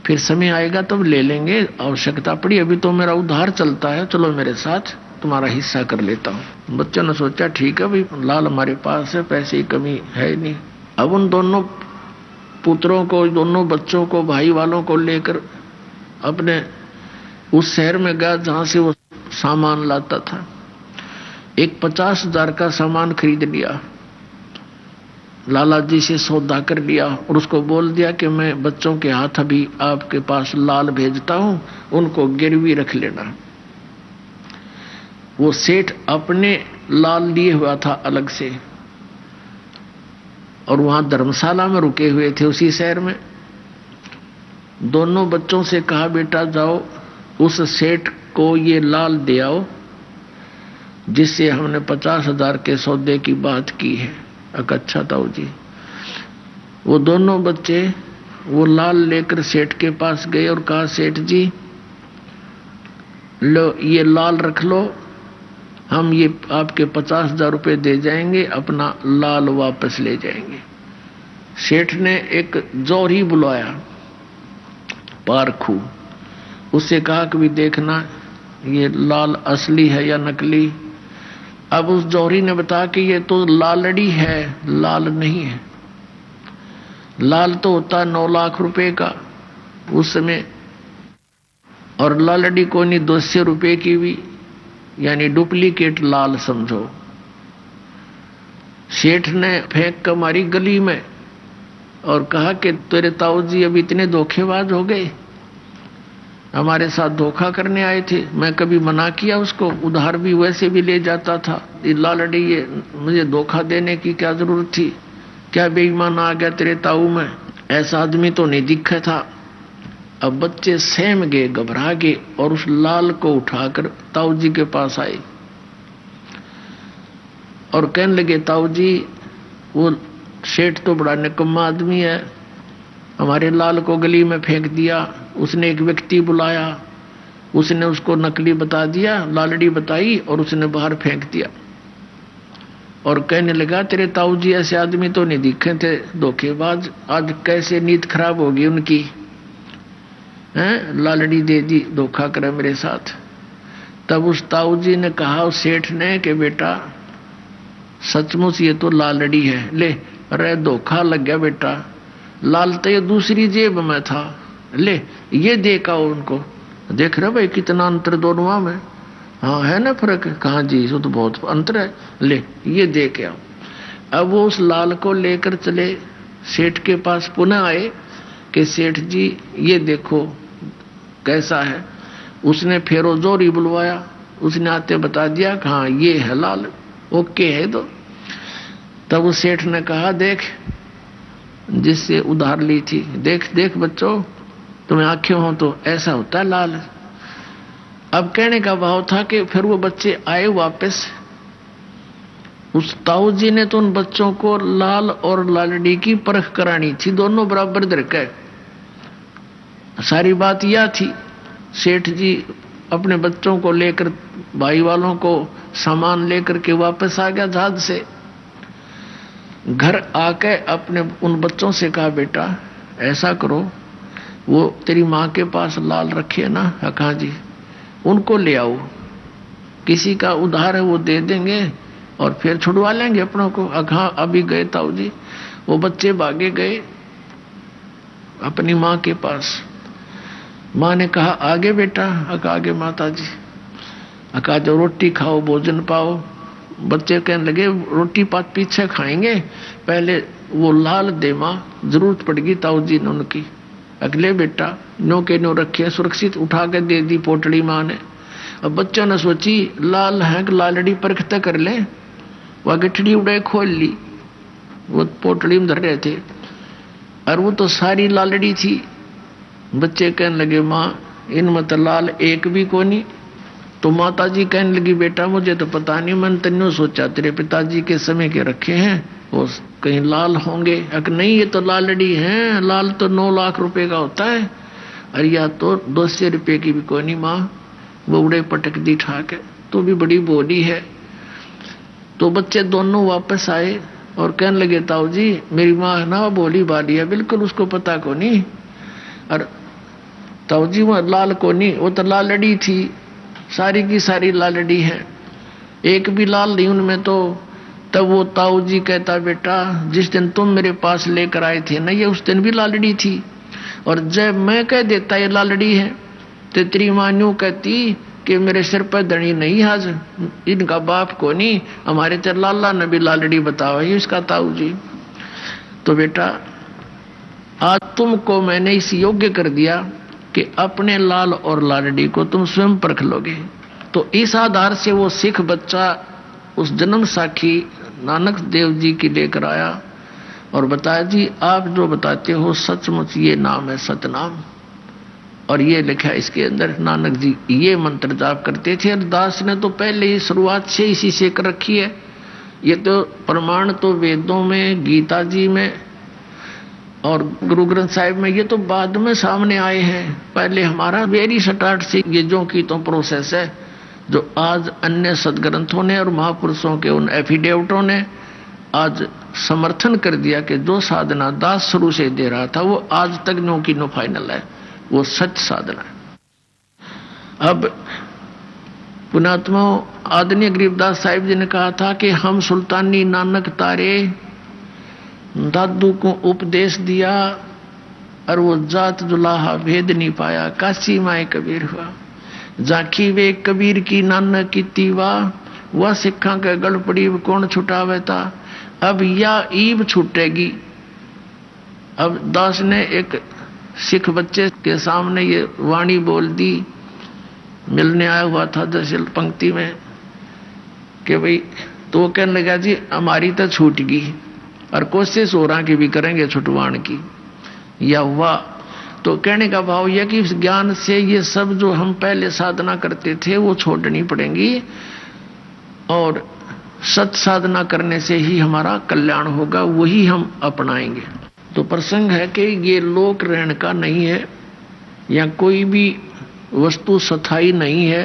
Speaker 2: फिर समय आएगा तब ले लेंगे, आवश्यकता पड़ी, अभी तो मेरा उधार चलता है, चलो मेरे साथ तुम्हारा हिस्सा कर लेता हूँ। बच्चों ने सोचा ठीक है भाई लाल हमारे पास है, पैसे की कमी है नहीं। अब उन दोनों पुत्रों को, दोनों बच्चों को, भाई वालों को लेकर अपने उस शहर में गया जहां से वो सामान लाता था। एक 50,000 का सामान खरीद लिया, लाला जी से सौदा कर लिया और उसको बोल दिया कि मैं बच्चों के हाथ अभी आपके पास लाल भेजता हूं, उनको गिरवी रख लेना। वो सेठ अपने लाल लिए हुआ था अलग से और वहां धर्मशाला में रुके हुए थे उसी शहर में। दोनों बच्चों से कहा बेटा जाओ उस सेठ को ये लाल दे आओ जिससे हमने 50,000 के सौदे की बात की है। अच्छा ताऊ जी, वो दोनों बच्चे वो लाल लेकर सेठ के पास गए और कहा, सेठ जी लो ये लाल रख लो, हम ये आपके 50,000 रुपये दे जाएंगे, अपना लाल वापस ले जाएंगे। सेठ ने एक जौहरी बुलाया पारखू, उससे कहा कि भी देखना ये लाल असली है या नकली। अब उस जौहरी ने बताया कि ये तो लालड़ी है, लाल नहीं है। लाल तो होता 9 लाख रुपए का उस समय, और लालड़ी को नहीं 200 रुपए की भी, यानी डुप्लीकेट लाल समझो। सेठ ने फेंक कर मारी गली में और कहा कि तेरे ताऊ जी अब इतने धोखेबाज हो गए, हमारे साथ धोखा करने आए थे। मैं कभी मना किया उसको, उधार भी वैसे भी ले जाता था, लालड़ी ये मुझे धोखा देने की क्या जरूरत थी, क्या बेईमान आ गया तेरे ताऊ में, ऐसा आदमी तो नहीं दिखा था। अब बच्चे सहम गए, घबरा गए और उस लाल को उठाकर ताऊ जी के पास आए और कहने लगे, ताऊ जी वो सेठ तो बड़ा निकम्मा आदमी है, हमारे लाल को गली में फेंक दिया। उसने एक व्यक्ति बुलाया, उसने उसको नकली बता दिया, लालड़ी बताई और उसने बाहर फेंक दिया। और कहने लगा, तेरे ताऊ जी ऐसे आदमी तो नहीं दिखे थे, धोखेबाज, आज कैसे नीयत खराब होगी उनकी, हैं लालड़ी दे दी, धोखा करे मेरे साथ। तब उस ताऊ जी ने कहा उस सेठ ने कि बेटा सचमुच ये तो लालड़ी है, ले अरे धोखा लग गया बेटा, लाल तो ये दूसरी जेब में था, ले ये देखा उनको, देख रहे भाई कितना अंतर दोनों में, हाँ है ना फर्क, कहा जी इसको तो बहुत अंतर है, ले ये देख आओ। अब वो उस लाल को लेकर चले सेठ के पास, पुनः आए कि सेठ जी ये देखो कैसा है। उसने फिर वो जोरी बुलवाया, उसने आते बता दिया कि हाँ ये है लाल, ओके है। तो तब उस सेठ ने कहा, देख जिससे उधार ली थी, देख देख बच्चों तुम्हें आंखें हो तो ऐसा होता है लाल। अब कहने का भाव था कि फिर वो बच्चे आए वापस, उस ताऊ जी ने तो उन बच्चों को लाल और लालड़ी की परख करानी थी, दोनों बराबर दरके। सारी बात यह थी, सेठ जी अपने बच्चों को लेकर, भाई वालों को सामान लेकर के वापस आ गया जहाज से। घर आके अपने उन बच्चों से कहा, बेटा ऐसा करो, वो तेरी माँ के पास लाल रखे ना, कहा जी उनको ले आओ, किसी का उधार है वो दे देंगे और फिर छुड़वा लेंगे अपनों को। हाँ अभी गए ताऊ जी, वो बच्चे भागे गए अपनी माँ के पास। माँ ने कहा, आगे बेटा, आगे माता जी, कहा जो रोटी खाओ भोजन पाओ। बच्चे कहने लगे, रोटी पात पीछे खाएंगे, पहले वो लाल दे माँ, जरूरत पड़ेगी ताऊ जी ने उनकी। अगले बेटा नो के नो रखे, सुरक्षित उठा के दे दी पोटड़ी माँ ने। अब बच्चों ने सोची लाल है कि लालड़ी परखता कर ले, वह गठड़ी उड़े खोल ली, वो पोटड़ी में धर रहे थे और वो तो सारी लालड़ी थी। बच्चे कहने लगे, माँ इनमें तो लाल एक भी को नहीं। तो माता जी कहने लगी, बेटा मुझे तो पता नहीं, मैंने तन्नो सोचा तेरे पिताजी के समय के रखे हैं, वो कहीं लाल होंगे। अगर नहीं ये तो लालड़ी है, लाल तो 9 लाख रुपए का होता है, और या तो 200 रुपए की भी कोई नहीं। माँ वो उड़े पटक दी ठाक, तो भी बड़ी बोली है। तो बच्चे दोनों वापस आए और कहने लगे, ताऊ जी मेरी माँ ना बोली बाली है, बिल्कुल उसको पता को नहीं। और ताऊ जी वो लाल को नहीं, वो तो लालड़ी थी, सारी की सारी लालड़ी है, एक भी लाल नहीं उनमें। तो तब वो ताऊ जी कहता, बेटा जिस दिन तुम मेरे पास लेकर आए थे ना, ये उस दिन भी लालड़ी थी, और जब मैं कह देता ये लालड़ी है तो तेरी माँ यूं कहती कि मेरे सिर पर धनी नहीं, आज इनका बाप को नहीं, हमारे तेरे लाला ने भी लालड़ी बतावा, ये इसका ताऊ जी। तो बेटा आज तुमको मैंने इस योग्य कर दिया कि अपने लाल और लालड़ी को तुम स्वयं परख लोगे। तो इस आधार से वो सिख बच्चा उस जन्म साखी नानक देव जी की लेकर आया और बताया, जी आप जो बताते हो सचमुच ये नाम है सतनाम, और ये लिखा इसके अंदर, नानक जी ये मंत्र जाप करते थे। और दास ने तो पहले ही शुरुआत से इसी से कर रखी है। ये तो प्रमाण तो वेदों में, गीता जी में और गुरु ग्रंथ साहिब में, ये तो बाद में सामने आए हैं। पहले हमारा वेरी स्टार्ट से ये जो की तो प्रोसेस है, जो आज अन्य सदग्रंथों ने और महापुरुषों के उन एफिडेविटों ने आज समर्थन कर दिया कि जो साधना दास शुरू से दे रहा था वो आज तक नो की नो फाइनल है, वो सच साधना है। अब पुणात्मा आदरणीय गरीबदास साहिब जी ने कहा था कि हम सुल्तानी नानक तारे, दादू को उपदेश दिया और वो जात जुलाहा भेद नहीं पाया, काशी माए कबीर हुआ। जाखी वे कबीर की नानक की तीवा, वह सिखा के गढ़ पड़ी कौन छुटावे था। अब या ईब छूटेगी। अब दास ने एक सिख बच्चे के सामने ये वाणी बोल दी, मिलने आया हुआ था दरअसल पंक्ति में, कि भाई तो कहने लगा जी हमारी तो छूट गई और कोशिश हो रहा कि भी करेंगे छुटवाण की। या हुआ तो कहने का भाव यह कि इस ज्ञान से ये सब जो हम पहले साधना करते थे वो छोड़नी पड़ेंगी और सत साधना करने से ही हमारा कल्याण होगा, वही हम अपनाएंगे। तो प्रसंग है कि ये लोक रहन का नहीं है, या कोई भी वस्तु स्थायी नहीं है।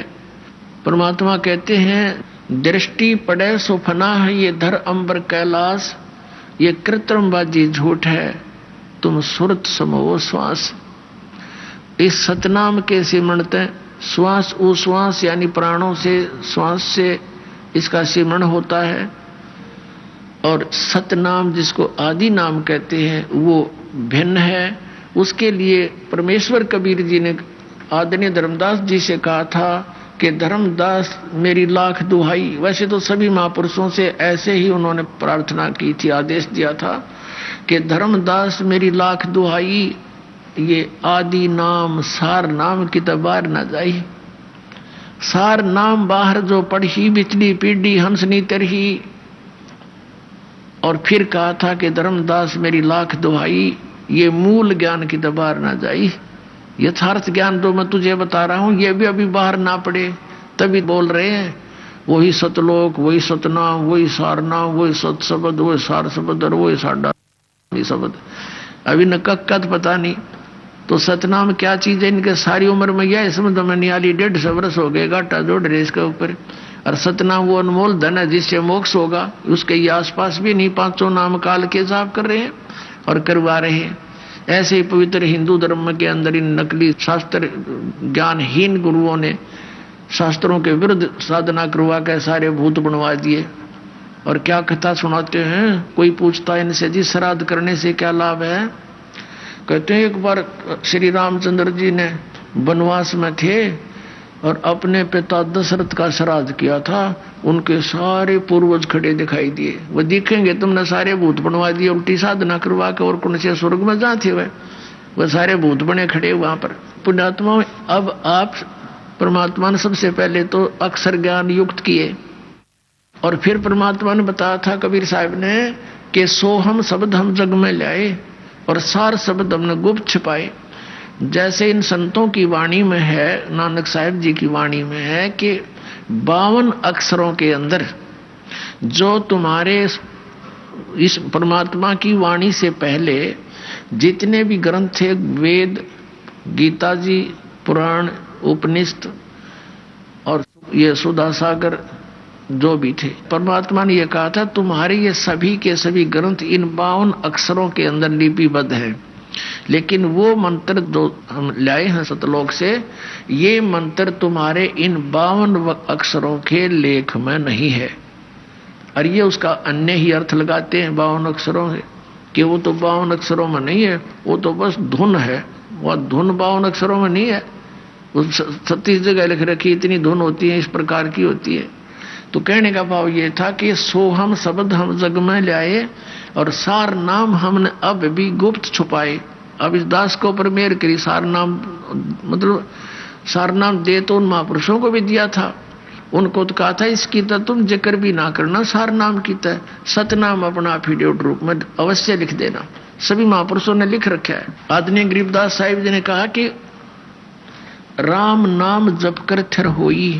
Speaker 2: परमात्मा कहते हैं दृष्टि पड़े सो फना है, ये धर अंबर कैलाश, ये कृत्रिमबाजी झूठ है, तुम सुरत समो श्वास। इस सतनाम के सिमरते श्वास उश्वास यानी प्राणों से, श्वास से इसका सिमरण होता है। और सतनाम जिसको आदि नाम कहते हैं वो भिन्न है। उसके लिए परमेश्वर कबीर जी ने आदरणीय धर्मदास जी से कहा था कि धर्मदास मेरी लाख दुहाई। वैसे तो सभी महापुरुषों से ऐसे ही उन्होंने प्रार्थना की थी, आदेश दिया था कि धर्मदास मेरी लाख दुहाई, ये आदि नाम सार नाम की तबार न जाई। सार नाम बाहर जो पढ़ी बिचली पीढ़ी हंसनी तरही। और फिर कहा था कि धर्मदास मेरी लाख दुहाई, ये मूल ज्ञान की दबार ना जाई। यथार्थ ज्ञान जो मैं तुझे बता रहा हूं ये भी अभी बाहर ना पड़े, तभी बोल रहे हैं वही सतलोक, वही सतनाम, वही सारनाम, वही सत शब्द, वही सार शब्द और वही साडा शब्द। अभी न कद पता नहीं। तो सतनाम क्या चीज है, इनके सारी उम्र में यह समझ में नहीं आली, 150 वर्ष हो गए घाटा जोड़ रहे इसके ऊपर। और सतनाम वो अनमोल धन है जिससे मोक्ष होगा, उसके ये आसपास भी नहीं, 500 नाम काल के जाप कर रहे हैं और करवा रहे हैं। ऐसे ही पवित्र हिंदू धर्म के अंदर इन नकली शास्त्र ज्ञानहीन गुरुओं ने शास्त्रों के विरुद्ध साधना करवा के सारे भूत बनवा दिए। और क्या कथा सुनाते हैं, कोई पूछता है इनसे जी श्राद्ध करने से क्या लाभ है। कहते हैं एक बार श्री रामचंद्र जी ने वनवास में थे और अपने पिता दशरथ का श्राद्ध किया था, उनके सारे पूर्वज खड़े दिखाई दिए। वो दिखेंगे तुमने सारे भूत बनवा दिए उल्टी साधना करवा के, और कौन से स्वर्ग में जा थे वह सारे भूत बने खड़े वहां पर। पुण्यात्मा अब आप परमात्मा ने सबसे पहले तो अक्षर ज्ञान युक्त किए और फिर परमात्मा ने बताया था कबीर साहब ने कि सोहम शब्द हम जग में लाए और सार शब्द हमने गुप्त छिपाए। जैसे इन संतों की वाणी में है, नानक साहिब जी की वाणी में है कि 52 अक्षरों के अंदर जो तुम्हारे इस परमात्मा की वाणी से पहले जितने भी ग्रंथ थे, वेद, गीता जी, पुराण, उपनिषद और ये सुधा सागर जो भी थे, परमात्मा ने यह कहा था तुम्हारे ये सभी के सभी ग्रंथ इन 52 अक्षरों के अंदर लिपिबद्ध है। लेकिन वो मंत्र जो हम लाए हैं सतलोक से, ये मंत्र तुम्हारे इन 52 अक्षरों के लेख में नहीं है। और ये उसका अन्य ही अर्थ लगाते हैं 52 अक्षरों से कि वो तो 52 अक्षरों में नहीं है, वो तो बस धुन है। वह धुन 52 अक्षरों में नहीं है, उस 36 जगह लिख रखी इतनी धुन होती है, इस प्रकार की होती है। तो कहने का भाव ये था कि सोहम शब्द हम जग में लाए और सार नाम हमने अब भी गुप्त छुपाए। अब इस दास को ऊपर मेहर करी, सार नाम मतलब सार नाम दे तो उन महापुरुषों को भी दिया था, उनको तो कहा था इसकी तो तुम जिक्र भी ना करना, सार नाम की तय सतनाम अपना एफिडेविट रूप में अवश्य लिख देना। सभी महापुरुषों ने लिख रखा है। आदरणीय गरीबदास साहिब जी ने कहा कि राम नाम जप कर थिर होई।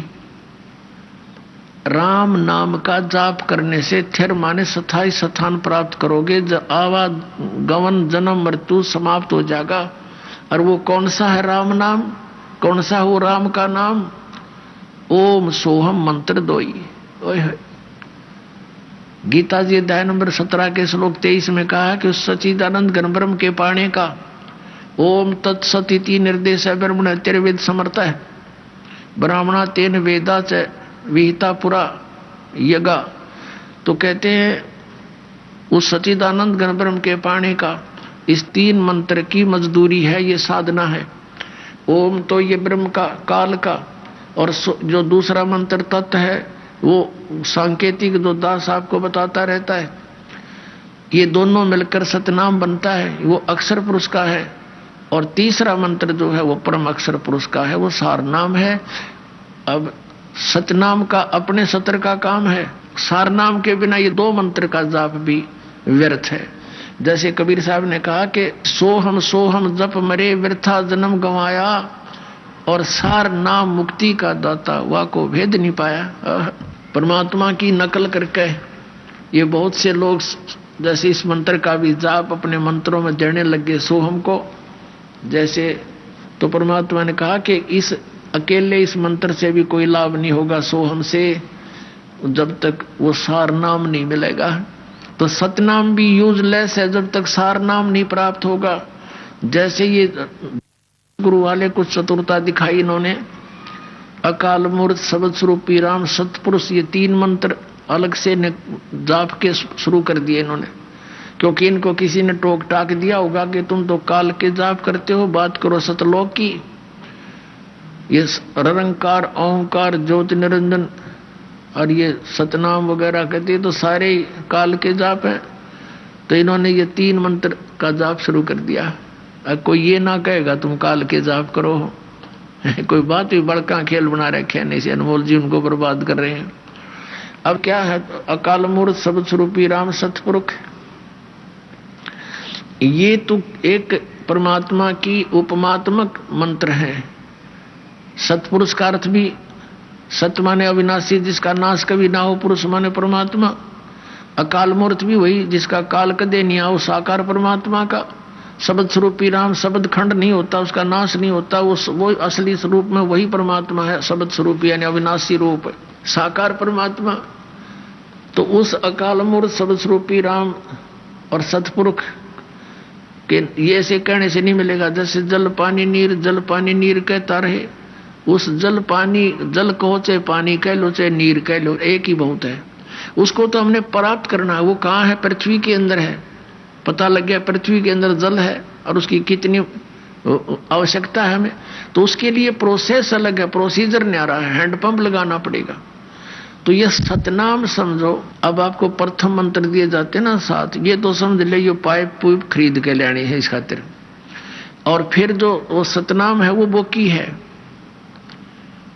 Speaker 2: राम नाम का जाप करने से थिर माने स्थायी स्थान प्राप्त करोगे, आवा गवन जन्म मृत्यु समाप्त हो जाएगा। और वो कौन सा है राम नाम? कौन सा वो राम का नाम? ओम सोहम मंत्र दोई। ओए गीता जी अध्याय नंबर 17 के श्लोक 23 में कहा है कि उस सच्चिदानंद घन ब्रह्म के पाने का ओम तत्सत इति निर्देश है ब्रह्मण तिर्वेद समर्थ है ब्राह्मणा तेन वेदा च विहिता पुरा यगा। तो कहते हैं उस सच्चिदानंद घन ब्रह्म के पाने का इस 3 मंत्र की मजदूरी है, ये साधना है। ओम तो ये ब्रह्म का काल का, और जो दूसरा मंत्र तत्व है वो सांकेतिक जो दास आपको बताता रहता है, ये दोनों मिलकर सतनाम बनता है, वो अक्षर पुरुष का है। और तीसरा मंत्र जो है वो परम अक्षर पुरुष का है, वो सार नाम है। अब सतनाम का अपने सत्र का काम है, सार नाम के बिना ये 2 मंत्र का जाप भी व्यर्थ है। जैसे कबीर साहब ने कहा कि सोहम जप मरे व्यर्था जन्म गंवाया, और सार नाम मुक्ति का दाता वा को भेद नहीं पाया। परमात्मा की नकल करके ये बहुत से लोग जैसे इस मंत्र का भी जाप अपने मंत्रों में देने लगे सोहम को जैसे। तो परमात्मा ने कहा कि इस अकेले इस मंत्र से भी कोई लाभ नहीं होगा सोहम से, जब तक वो सार नाम नहीं मिलेगा। तो सतनाम भी यूजलेस है जब तक सार नाम नहीं प्राप्त होगा। जैसे ये गुरु वाले कुछ चतुरता दिखाई इन्होंने, अकाल मूर्त शब्द स्वरूपी राम सतपुरुष, ये 3 मंत्र अलग से जाप के शुरू कर दिए इन्होंने, क्योंकि इनको किसी ने टोक टाक दिया होगा कि तुम तो काल के जाप करते हो, बात करो सतलोक की। ये निरंकार ओंकार ज्योति निरंजन और ये सतनाम वगैरह कहते हैं तो सारे काल के जाप हैं। तो इन्होंने ये 3 मंत्र का जाप शुरू कर दिया। कोई ये ना कहेगा तुम काल के जाप करो कोई बात भी बड़का खेल बना रखे नहीं से अनमोल जी उनको बर्बाद कर रहे हैं। अब क्या है, अकाल मूर्त शब्द स्वरूपी राम सतपुरुष, ये तो एक परमात्मा की उपमात्मक मंत्र है। सतपुरुष का अर्थ भी सत्य माने अविनाशी जिसका नाश कभी ना हो, पुरुष माने परमात्मा। अकाल मूर्त भी वही जिसका काल कदे नहीं आओ, साकार परमात्मा का। शब्द स्वरूपी राम, शब्द खंड नहीं होता, उसका नाश नहीं होता, वो असली स्वरूप में वही परमात्मा है। शब्द स्वरूपी यानी अविनाशी रूप साकार परमात्मा। तो उस अकाल मूर्त शब्द स्वरूपी राम और सतपुरुष के ये ऐसे कहने से नहीं मिलेगा। जैसे जल पानी नीर कहता रहे, उस जल पानी, जल कहो चाहे पानी कह लो चाहे नीर कह लो, एक ही बहुत है। उसको तो हमने प्राप्त करना है। वो कहाँ है? पृथ्वी के अंदर है। पता लग गया पृथ्वी के अंदर जल है और उसकी कितनी आवश्यकता है हमें, तो उसके लिए प्रोसेस अलग है, प्रोसीजर नहीं आ रहा है, हैंडपंप लगाना पड़ेगा। तो ये सतनाम समझो। अब आपको प्रथम मंत्र दिए जाते ना 7, ये तो समझ ले ये पाइप पुइप खरीद के लेनी है इस खातिर। और फिर जो वो सतनाम है वो बोकी है,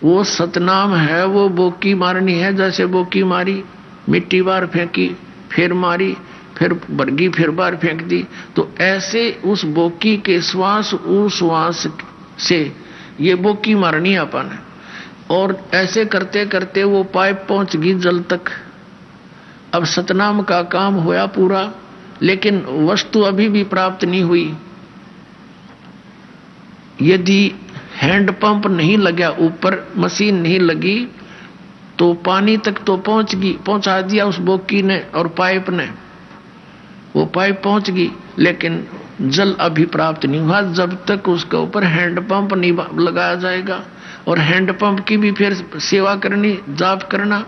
Speaker 2: वो सतनाम है वो बोकी मारनी है। जैसे बोकी मारी, मिट्टी बार फेंकी, फिर मारी, फिर बरगी, फिर बार फेंक दी, तो ऐसे उस बोकी के श्वास उस श्वास से ये बोकी मारनी अपन। और ऐसे करते करते वो पाइप पहुंच गई जल तक। अब सतनाम का काम होया पूरा, लेकिन वस्तु अभी भी प्राप्त नहीं हुई। यदि हैंडपंप नहीं लगा, ऊपर मशीन नहीं लगी, तो पानी तक तो पहुंचा दिया उस बोकी ने और पाइप ने, वो पाइप पहुंच गई, लेकिन जल अभी प्राप्त नहीं हुआ जब तक उसके ऊपर हैंडपंप नहीं लगाया जाएगा। और हैंडपंप की भी फिर सेवा करनी, जाप करना,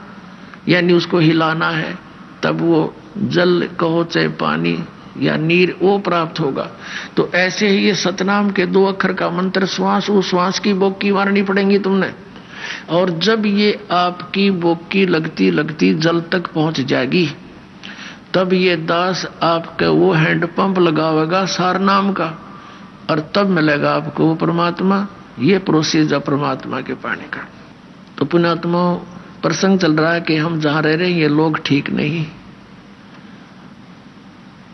Speaker 2: यानी उसको हिलाना है, तब वो जल कहो चाहे पानी या नीर वो प्राप्त होगा। तो ऐसे ही ये सतनाम के 2 अक्षर का मंत्र, श्वास उस श्वास की बोकी मारनी पड़ेगी तुमने। और जब ये आपकी बोकी लगती लगती जल तक पहुंच जाएगी, तब ये दास आपका वो हैंडपंप लगावेगा सार नाम का, और तब मिलेगा आपको वो परमात्मा। ये प्रोसीजर परमात्मा के पाने का। तो पुण्यात्मा प्रसंग चल रहा है कि हम जहां रह रहे हैं ये लोग ठीक नहीं,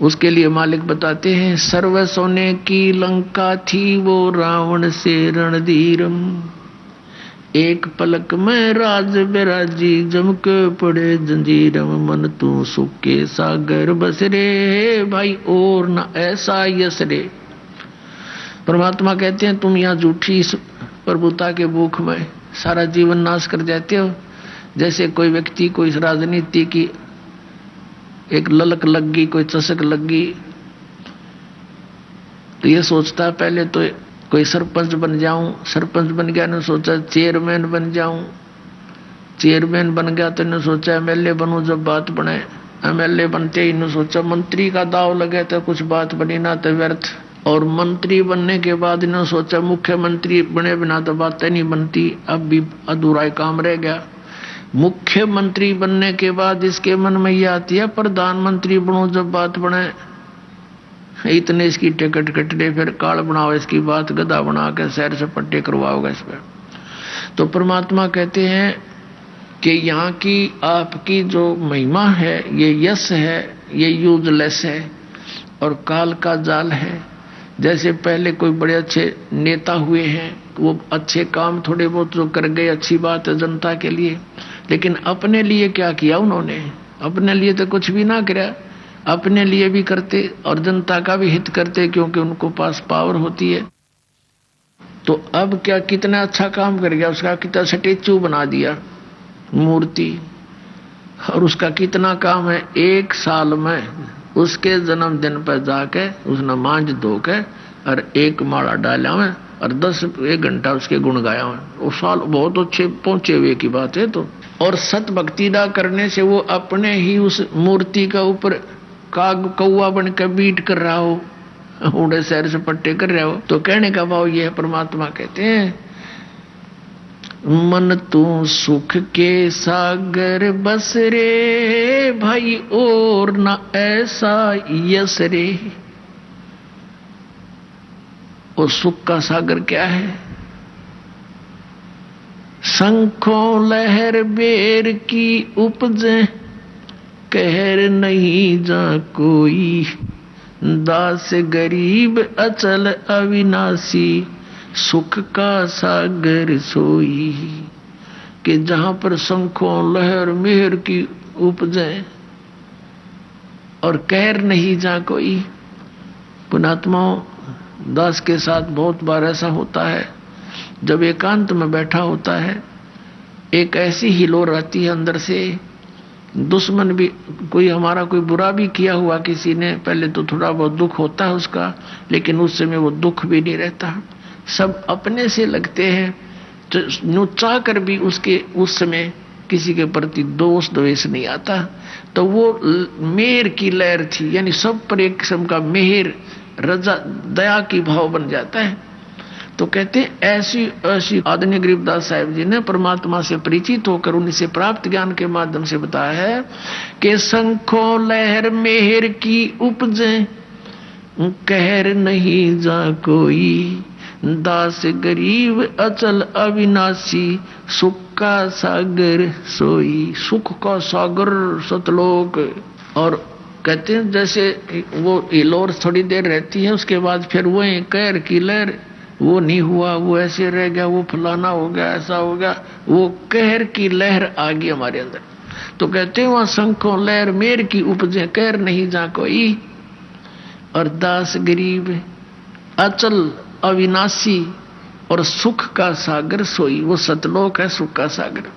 Speaker 2: उसके लिए मालिक बताते हैं, सर्व सोने की लंका थी वो रावण से रणधीरम, एक पलक में राज बिराजी जम के पड़े जंजीरम, मन तू सुख के सागर बस रे भाई और न ऐसा यस रे। परमात्मा कहते हैं तुम यहाँ झूठी प्रभुता के भूख में सारा जीवन नाश कर जाते हो। जैसे कोई व्यक्ति कोई राजनीति की एक ललक लग गई, कोई चसक लग गई, तो ये सोचता है पहले तो कोई सरपंच बन जाऊं, सरपंच बन गया ने सोचा चेयरमैन बन जाऊं, चेयरमैन बन गया तो ने सोचा एमएलए बनूं, जब बात बने एमएलए बनते ही ने सोचा मंत्री का दाव लगे तो कुछ बात बनी ना तो व्यर्थ, और मंत्री बनने के बाद इन्होंने सोचा मुख्यमंत्री बने बिना तो बातें नहीं बनती, अब भी अधूरा काम रह गया। मुख्यमंत्री बनने के बाद इसके मन में यह आती है प्रधानमंत्री बनूं, जब बात बने इतने इसकी टिकट कटने, फिर काल बनाओ इसकी बात, गधा बना के शहर से पट्टे करवाओगे इस पर। तो परमात्मा कहते हैं कि यहाँ की आपकी जो महिमा है, ये यश है, ये यूजलेस है और काल का जाल है। जैसे पहले कोई बड़े अच्छे नेता हुए हैं, वो अच्छे काम थोड़े बहुत जो कर गए, अच्छी बात है जनता के लिए, लेकिन अपने लिए क्या किया उन्होंने? अपने लिए तो कुछ भी ना किया, अपने लिए भी करते और जनता का भी हित करते, क्योंकि उनको पास पावर होती है। तो अब क्या कितना अच्छा काम कर गया, उसका कितना स्टैचू बना दिया, मूर्ति, और उसका कितना काम है, एक साल में उसके जन्मदिन पर जाके उसने मांझ धो के और एक माला डाला है और 1 घंटा उसके गुण गाया है। वो साल बहुत अच्छे पहुंचे हुए की बात है। तो और सत भक्ति दा करने से वो अपने ही उस मूर्ति का ऊपर काग कौआ बन के बीट कर रहा हो, उड़े शहर से पट्टे कर रहा हो। तो कहने का भाव ये है, परमात्मा कहते हैं मन तू सुख के सागर बस रे भाई और न ऐसा यस रे। और सुख का सागर क्या है? शंखों लहर बेर की उपजे, कहर नहीं जा कोई, दास गरीब अचल अविनाशी, सुख का सागर सोई। कि जहां पर शंखों लहर मेहर की उपजे और कहर नहीं जा कोई। पुणात्माओं, दास के साथ बहुत बार ऐसा होता है, जब एकांत में बैठा होता है, एक ऐसी हिलोर आती है अंदर से, दुश्मन भी कोई हमारा कोई बुरा भी किया हुआ किसी ने, पहले तो थोड़ा बहुत दुख होता है उसका, लेकिन उस समय वो दुख भी नहीं रहता, सब अपने से लगते हैं। तो चाह कर भी उसके उस समय किसी के प्रति दोष द्वेष नहीं आता। तो वो मेहर की लहर थी, यानी सब पर एक किस्म का मेहर रजा दया की भाव बन जाता है। तो कहते हैं ऐसी ऐसी आदरणीय गरीबदास साहिब जी ने परमात्मा से परिचित होकर उन्हीं से प्राप्त ज्ञान के माध्यम से बताया है कि शंखों लहर मेहर की उपजे, कहर नहीं जा कोई, दास गरीब अचल अविनाशी, सुख का सागर सोई। सुख का सागर सतलोक। और कहते हैं जैसे वो हिलोर थोड़ी देर रहती है, उसके बाद फिर वो कहर की लहर, वो नहीं हुआ, वो ऐसे रह गया, वो फलाना हो गया, ऐसा हो गया, वो कहर की लहर आ गई हमारे अंदर। तो कहते हैं वहां शंखों लहर मेर की उपजे, कहर नहीं जा कोई, और दास गरीब अचल अविनाशी, और सुख का सागर सोई। वो सतलोक है, सुख का सागर।